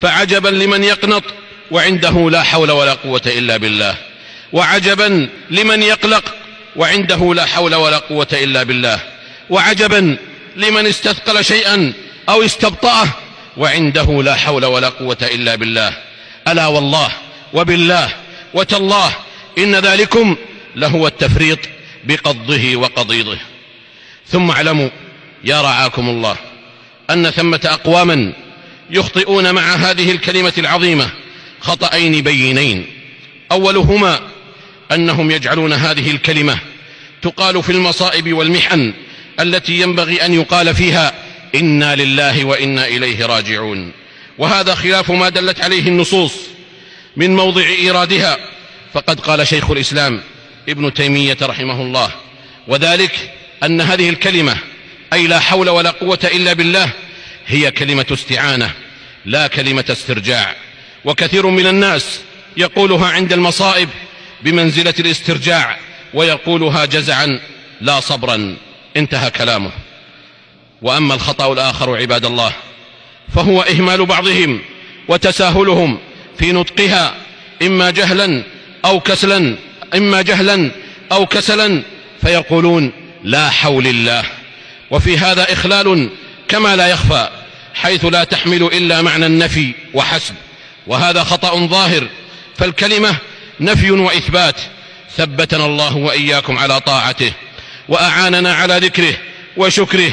فعجبا لمن يقنط وعنده لا حول ولا قوة إلا بالله، وعجبا لمن يقلق وعنده لا حول ولا قوة إلا بالله، وعجبا لمن استثقل شيئا أو استبطأه وعنده لا حول ولا قوة إلا بالله. ألا والله وبالله وتالله إن ذلكم لهو التفريط بقضه وقضيضه. ثم اعلموا يا رعاكم الله أن ثمة أقواما يخطئون مع هذه الكلمة العظيمة خطأين بينين. أولهما أنهم يجعلون هذه الكلمة تقال في المصائب والمحن التي ينبغي أن يقال فيها إنا لله وإنا إليه راجعون، وهذا خلاف ما دلت عليه النصوص من موضع إيرادها. فقد قال شيخ الإسلام ابن تيمية رحمه الله: وذلك أن هذه الكلمة أي لا حول ولا قوة إلا بالله هي كلمة استعانة لا كلمة استرجاع، وكثير من الناس يقولها عند المصائب بمنزلة الاسترجاع ويقولها جزعا لا صبرا. انتهى كلامه. وأما الخطأ الآخر عباد الله فهو إهمال بعضهم وتساهلهم في نطقها إما جهلا أو كسلا فيقولون لا حول الله، وفي هذا إخلال كما لا يخفى، حيث لا تحمل إلا معنى النفي وحسب، وهذا خطأ ظاهر. فالكلمة نفي وإثبات، ثبتنا الله وإياكم على طاعته وأعاننا على ذكره وشكره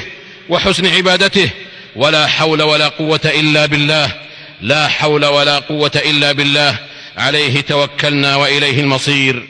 وحسن عبادته. ولا حول ولا قوة إلا بالله، لا حول ولا قوة إلا بالله، عليه توكلنا وإليه المصير.